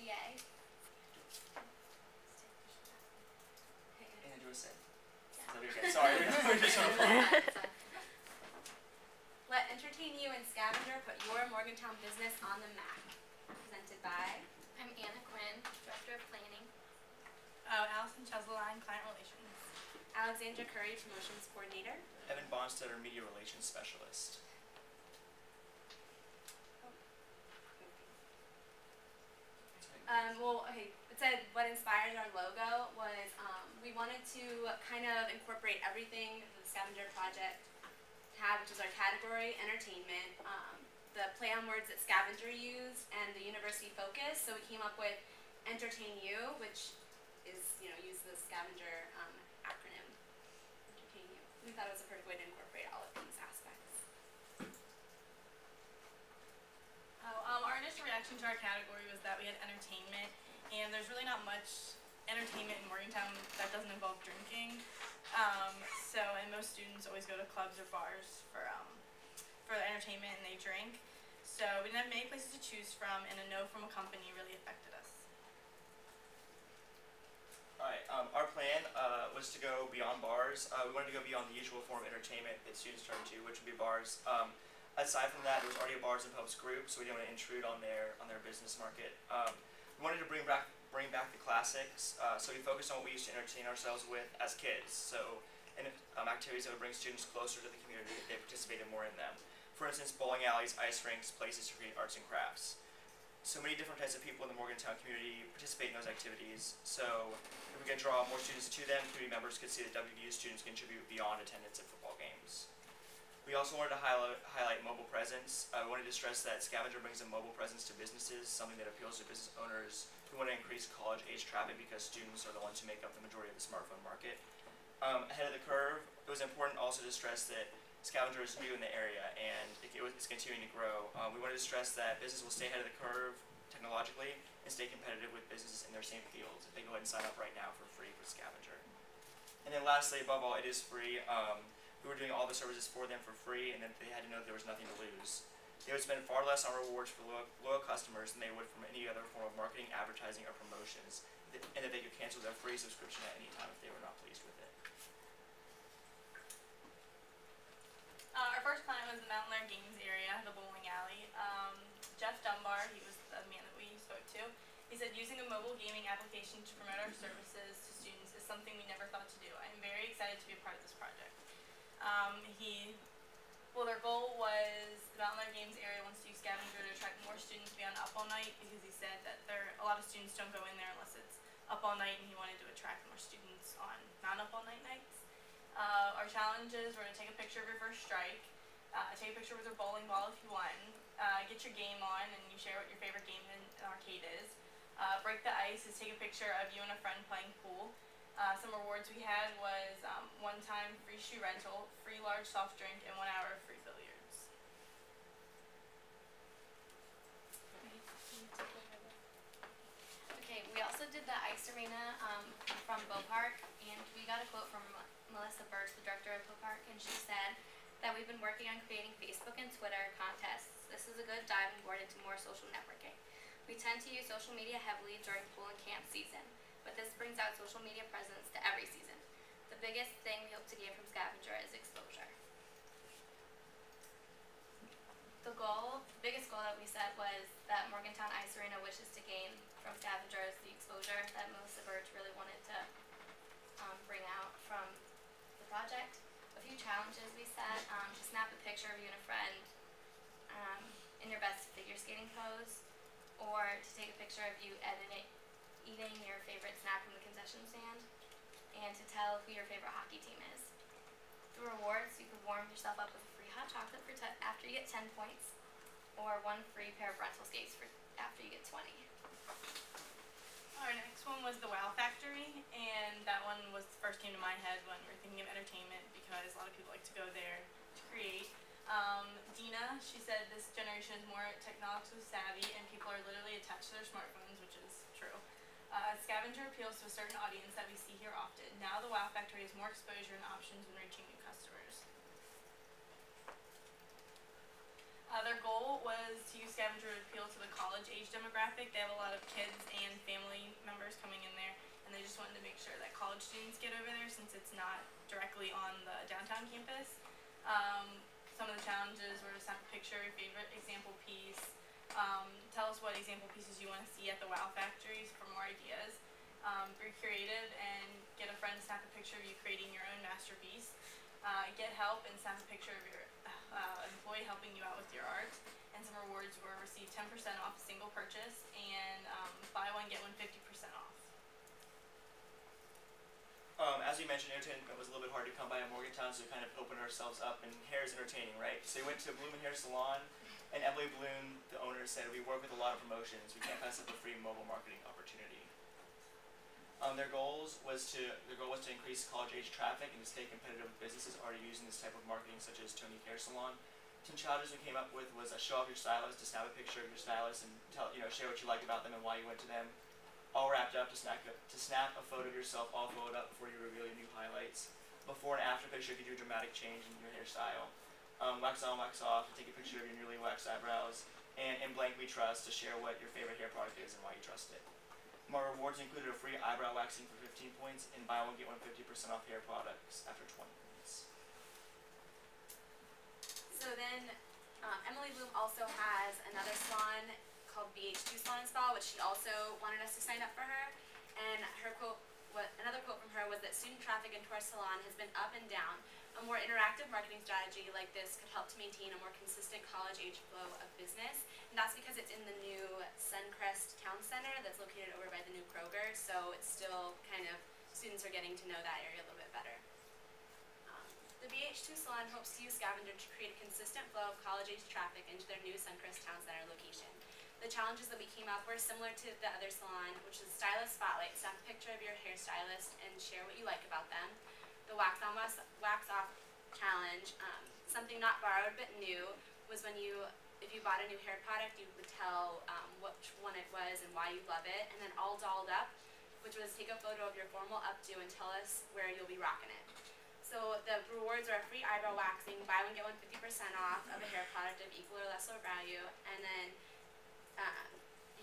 GA. Andrew said. Yeah. Okay, sorry. We're just on Let Entertain You and Scavenger put your Morgantown business on the map. Presented by... I'm Anna Quinn, Director of Planning. Allison Cheseline, Client Relations. Alexandra Curry, Promotions Coordinator. Evan Bonstetter, Media Relations Specialist. It said what inspired our logo was we wanted to kind of incorporate everything the Scavenger Project had, which is our category, entertainment, the play on words that Scavenger used, and the university focus. So we came up with Entertain You, which is, use the Scavenger acronym, Entertain You. We thought it was a perfect way to incorporate all of these aspects. Our initial reaction to our category was that we had entertainment, and there's really not much entertainment in Morgantown that doesn't involve drinking. And most students always go to clubs or bars for the entertainment, and they drink. So we didn't have many places to choose from, and a no from a company really affected us. Alright, our plan was to go beyond bars. We wanted to go beyond the usual form of entertainment that students turn to, which would be bars. Aside from that, there was already a bars and pubs group, so we didn't want to intrude on their business market. We wanted to bring back the classics, so we focused on what we used to entertain ourselves with as kids. So, activities that would bring students closer to the community if they participated more in them. For instance, bowling alleys, ice rinks, places to create arts and crafts. So many different types of people in the Morgantown community participate in those activities. So, if we could draw more students to them, community members could see that WVU students contribute beyond attendance at football games. We also wanted to highlight mobile presence. We wanted to stress that Scavenger brings a mobile presence to businesses, something that appeals to business owners who want to increase college-age traffic because students are the ones who make up the majority of the smartphone market. Ahead of the curve, it was important also to stress that Scavenger is new in the area and it's continuing to grow. We wanted to stress that business will stay ahead of the curve technologically and stay competitive with businesses in their same fields. If they go ahead and sign up right now for free for Scavenger. And then lastly, above all, it is free. We were doing all the services for them for free, and then they had to know that there was nothing to lose. They would spend far less on rewards for loyal customers than they would from any other form of marketing, advertising, or promotions, and that they could cancel their free subscription at any time if they were not pleased with it. Our first client was the Mountain Lair Games area, the bowling alley. Jeff Dunbar, he was the man that we spoke to. He said using a mobile gaming application to promote our services to students is something we never thought to do. I am very excited to be a part of this project. Their goal was the Mountain Lair Games area wants to use Scavenger to attract more students to be on Up All Night, because he said that a lot of students don't go in there unless it's Up All Night, and he wanted to attract more students on non-Up All Night nights. Our challenges were to take a picture of your first strike, take a picture with your bowling ball if you won, get your game on and you share what your favorite game in an arcade is. Break the ice is take a picture of you and a friend playing pool. Some rewards we had was one-time free shoe rental, free large soft drink, and 1 hour of free billiards. Okay, we also did the ice arena from Bow Park, and we got a quote from Melissa Birch, the director of Bow Park, and she said that we've been working on creating Facebook and Twitter contests. This is a good diving board into more social networking. We tend to use social media heavily during pool and camp season, but this brings out social media presence to every season. The biggest thing we hope to gain from Scavenger is exposure. The biggest goal that we set was that Morgantown Ice Arena wishes to gain from Scavenger is the exposure that Melissa Birch really wanted to bring out from the project. A few challenges we set, to snap a picture of you and a friend in your best figure skating pose, or to take a picture of you eating your favorite snack from the concession stand, and to tell who your favorite hockey team is. The rewards, you could warm yourself up with a free hot chocolate after you get 10 points, or 1 free pair of rental skates after you get 20. Our next one was the Wow Factory, and that one first came to my head when we were thinking of entertainment, because a lot of people like to go there to create. Dina, she said this generation is more technologically savvy and people are literally attached to their smartphones, which is true. Scavenger appeals to a certain audience that we see here often. Now the Wow Factory has more exposure and options when reaching new customers. Their goal was to use scavenger to appeal to the college age demographic. They have a lot of kids and family members coming in there, and they just wanted to make sure that college students get over there since it's not directly on the downtown campus. Some of the challenges were to snap a picture, your favorite example piece, tell us what example pieces you want to see at the Wow Factories for more ideas. Be creative and get a friend to snap a picture of you creating your own masterpiece. Get help and snap a picture of your employee helping you out with your art. And some rewards were receive 10% off a single purchase and buy one get one 50% off. As we mentioned, entertainment was a little bit hard to come by in Morgantown, so we kind of opened ourselves up, and hair is entertaining, right? So we went to Bloom and Hair Salon, and Emily Bloom, the owner, said, we work with a lot of promotions. We can't pass up a free mobile marketing opportunity. Their goal was to increase college-age traffic and to stay competitive with businesses already using this type of marketing, such as Tony Hair Salon. Some challenges we came up with was show off your stylist, to snap a picture of your stylist and share what you liked about them and why you went to them. All wrapped up to snap a photo of yourself all followed up before you reveal your new highlights. Before and after picture if you do a dramatic change in your hairstyle. Wax on, wax off to take a picture of your newly waxed eyebrows. And in blank we trust to share what your favorite hair product is and why you trust it. More rewards included a free eyebrow waxing for 15 points and buy one get one 50% off hair products after 20 points. So then Emily Bloom also has another salon called BH2 Salon and Spa, which she also wanted us to sign up for her. And another quote from her was that student traffic into our salon has been up and down. A more interactive marketing strategy like this could help to maintain a more consistent college-age flow of business. And that's because it's in the new Suncrest Town Center that's located over by the new Kroger. So it's still kind of, students are getting to know that area a little bit better. The BH2 Salon hopes to use Scavenger to create a consistent flow of college-age traffic into their new Suncrest Town Center location. The challenges that we came up were similar to the other salon, which is Stylist Spotlight. Snap a picture of your hairstylist and share what you like about them. The Wax On, Wax Off challenge, something not borrowed but new, was when if you bought a new hair product, you would tell which one it was and why you love it. And then All Dolled Up, which was take a photo of your formal updo and tell us where you'll be rocking it. So the rewards are free eyebrow waxing, buy one get one 50% off of a hair product of equal or lesser value, and then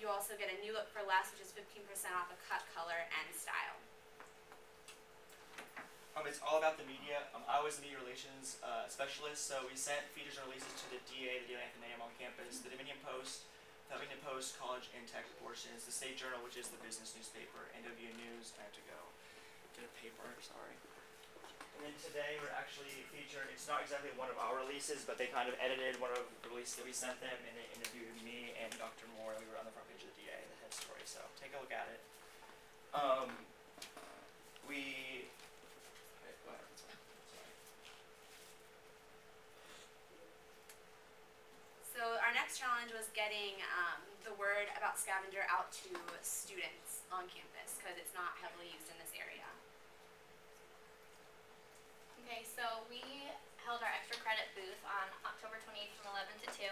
you also get a new look for less, which is 15% off a cut, color, and style. It's all about the media. I was the media relations specialist, so we sent features and releases to the DA, the Daily Athenaeum on campus, the Dominion Post, the Huffington Post, College and Tech portions, the State Journal, which is the business newspaper, NW News. I have to go get a paper, sorry. And then today we're actually featured, it's not exactly one of our releases, but they kind of edited one of the releases that we sent them, and they interviewed me and Dr. Moore, and we were on the front page of the DA, the head story, so take a look at it. Go ahead, that's fine. Sorry. So our next challenge was getting the word about Scavenger out to students on campus, because it's not heavily used in this area. Okay, so we held our extra credit booth on October 28th from 11 to 2.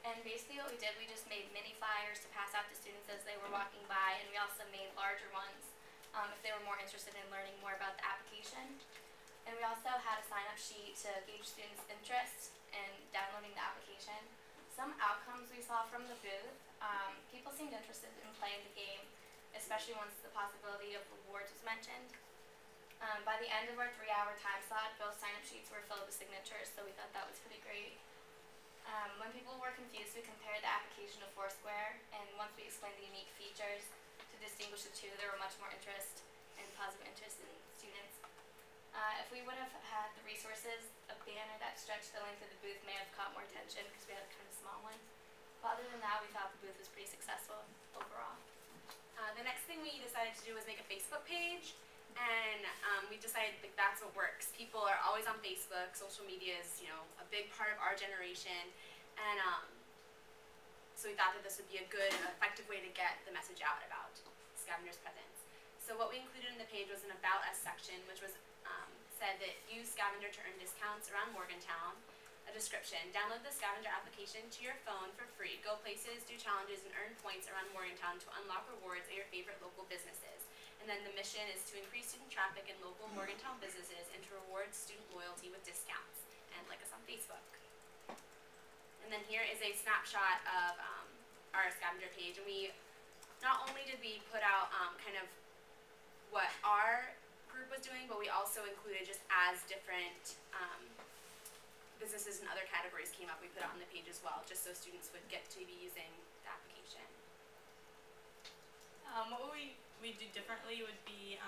And basically what we did, we just made mini flyers to pass out to students as they were walking by, and we also made larger ones if they were more interested in learning more about the application. And we also had a sign-up sheet to gauge students' interest in downloading the application. Some outcomes we saw from the booth, people seemed interested in playing the game, especially once the possibility of rewards was mentioned. By the end of our 3-hour time slot, both sign-up sheets were filled with signatures, so we thought that was pretty great. When people were confused, we compared the application to Foursquare, and once we explained the unique features to distinguish the two, there were much more interest and positive interest in students. If we would have had the resources, a banner that stretched the length of the booth may have caught more attention because we had a kind of small one. But other than that, we thought the booth was pretty successful overall. The next thing we decided to do was make a Facebook page. And we decided that that's what works. People are always on Facebook. Social media is, a big part of our generation. And so we thought that this would be a good and effective way to get the message out about Scavenger's presence. So what we included in the page was an About Us section, which was said that use Scavenger to earn discounts around Morgantown. A description: download the Scavenger application to your phone for free. Go places, do challenges, and earn points around Morgantown to unlock rewards at your favorite local businesses. And then the mission is to increase student traffic in local Morgantown businesses and to reward student loyalty with discounts. And like us on Facebook. And And then here is a snapshot of our scavenger page, and we not only did we put out kind of what our group was doing, but we also included just as different businesses and other categories came up, we put it on the page as well, just so students would get to be using the application. What we'd do differently would be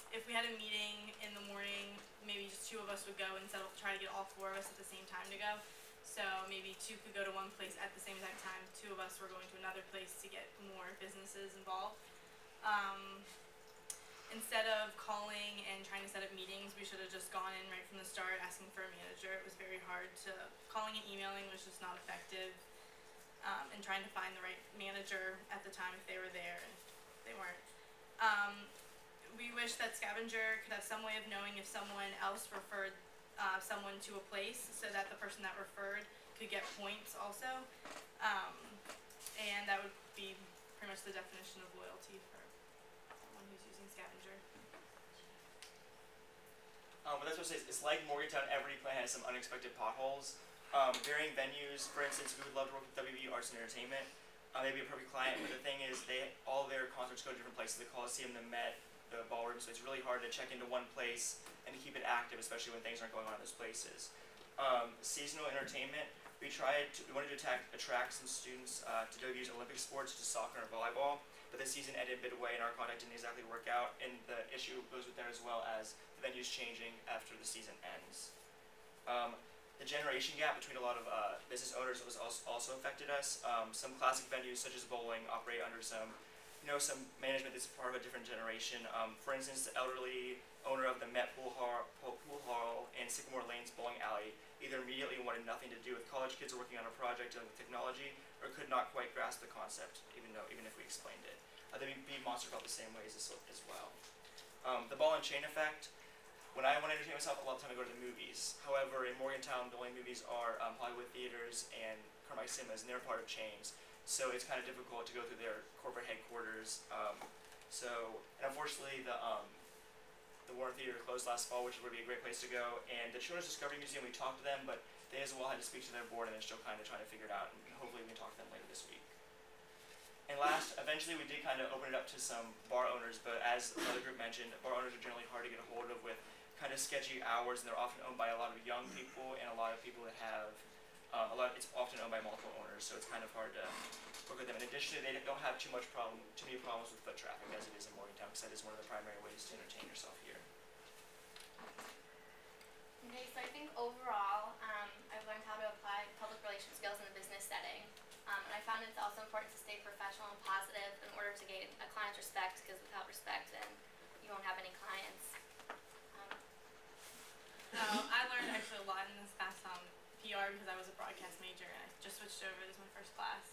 if we had a meeting in the morning, maybe just 2 of us would go instead of try to get all 4 of us at the same time to go. So maybe 2 could go to one place at the same exact time, 2 of us were going to another place to get more businesses involved. Instead of calling and trying to set up meetings, we should have just gone in right from the start asking for a manager. It was very hard calling and emailing was just not effective, and trying to find the right manager at the time if they were there, and if they weren't. We wish that Scavenger could have some way of knowing if someone else referred someone to a place, so that the person that referred could get points also, and that would be pretty much the definition of loyalty for someone who's using Scavenger. But that's what I say, it's like Morgantown, every plan has some unexpected potholes. Varying venues, for instance, we would love to work with WB Arts and Entertainment. They'd be a perfect client, but the thing is, all their concerts go to different places, the Coliseum, the Met, the Ballroom, so it's really hard to check into one place and to keep it active, especially when things aren't going on in those places. Seasonal entertainment, we wanted to attract some students to WB's Olympic sports, to soccer and volleyball, but the season ended midway and our contact didn't exactly work out, and the issue goes with that as well as the venues changing after the season ends. The generation gap between a lot of business owners was also affected us. Some classic venues such as bowling operate under some management that's part of a different generation. For instance, the elderly owner of the Met Pool Hall and Sycamore Lanes Bowling Alley either immediately wanted nothing to do with college kids working on a project dealing with technology, or could not quite grasp the concept, even if we explained it. The B Monster felt the same ways as well. The ball and chain effect. When I want to entertain myself, a lot of the time I go to the movies. However, in Morgantown, the only movies are Hollywood Theaters and Carmike Cinemas, and they're part of chains. So it's kind of difficult to go through their corporate headquarters. And unfortunately, the Warren Theater closed last fall, which would be a great place to go. And the Children's Discovery Museum, we talked to them, but they as well had to speak to their board, and they're still kind of trying to figure it out. And hopefully, we can talk to them later this week. And last, eventually, we did kind of open it up to some bar owners, but as another group mentioned, bar owners are generally hard to get a hold of with kind of sketchy hours, and they're often owned by a lot of young people and a lot of people that have it's often owned by multiple owners, so it's kind of hard to work with them. And additionally, they don't have too many problems with foot traffic as it is in Morgantown, because that is one of the primary ways to entertain yourself here. Okay, so I think overall, I've learned how to apply public relations skills in a business setting. And I found it's also important to stay professional and positive in order to gain a client's respect, because without respect, then you won't have any clients. I learned actually a lot in this past PR because I was a broadcast major and I just switched over. This is my first class.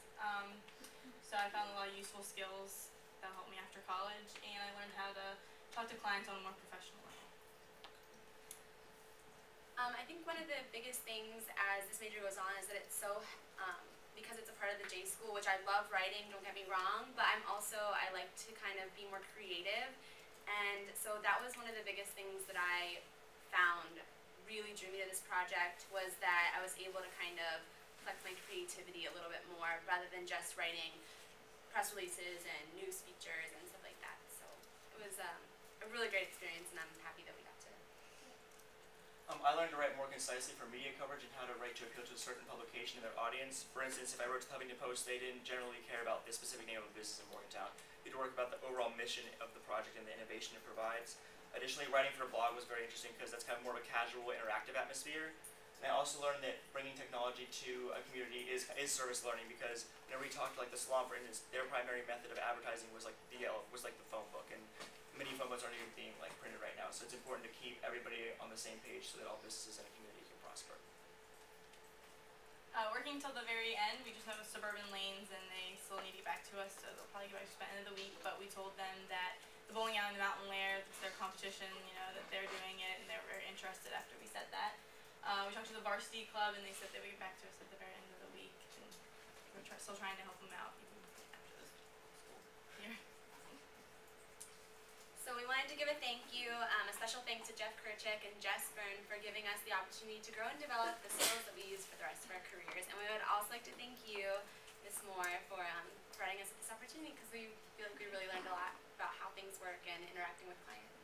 So I found a lot of useful skills that helped me after college, and I learned how to talk to clients on a more professional level. I think one of the biggest things as this major goes on is that it's so, because it's a part of the J school, which I love writing, don't get me wrong, but I like to kind of be more creative, and so that was one of the biggest things that I found really drew me to this project, was that I was able to kind of flex my creativity a little bit more rather than just writing press releases and news features and stuff like that. So it was a really great experience, and I'm happy that we got to. I learned to write more concisely for media coverage and how to write to appeal to a certain publication and their audience. For instance, if I wrote to the Huffington Post, they didn't generally care about the specific name of a business in Morgantown. They had to work about the overall mission of the project and the innovation it provides. Additionally, writing for a blog was very interesting because that's kind of more of a casual, interactive atmosphere. And I also learned that bringing technology to a community is service learning, because whenever we talked to like the salon, for instance, their primary method of advertising was like the phone book, and many phone books aren't even being like printed right now. So it's important to keep everybody on the same page so that all businesses in a community can prosper. Working till the very end, we just have suburban lanes, and they still need to get back to us, so they'll probably get back to us by the end of the week. But we told them that the bowling alley and the mountain lair, it's their competition, that they're doing it, and they were very interested after we said that. We talked to the varsity club, and they said they would get back to us at the very end of the week, and we're still trying to help them out even after this school year. So we wanted to to give a thank you, a special thanks to Jeff Kerchick and Jess Byrne for giving us the opportunity to grow and develop the skills that we use for the rest of our careers. And we would also like to thank you, Ms. Moore, for providing us with this opportunity because we feel like we really learned a lot about how things work and interacting with clients.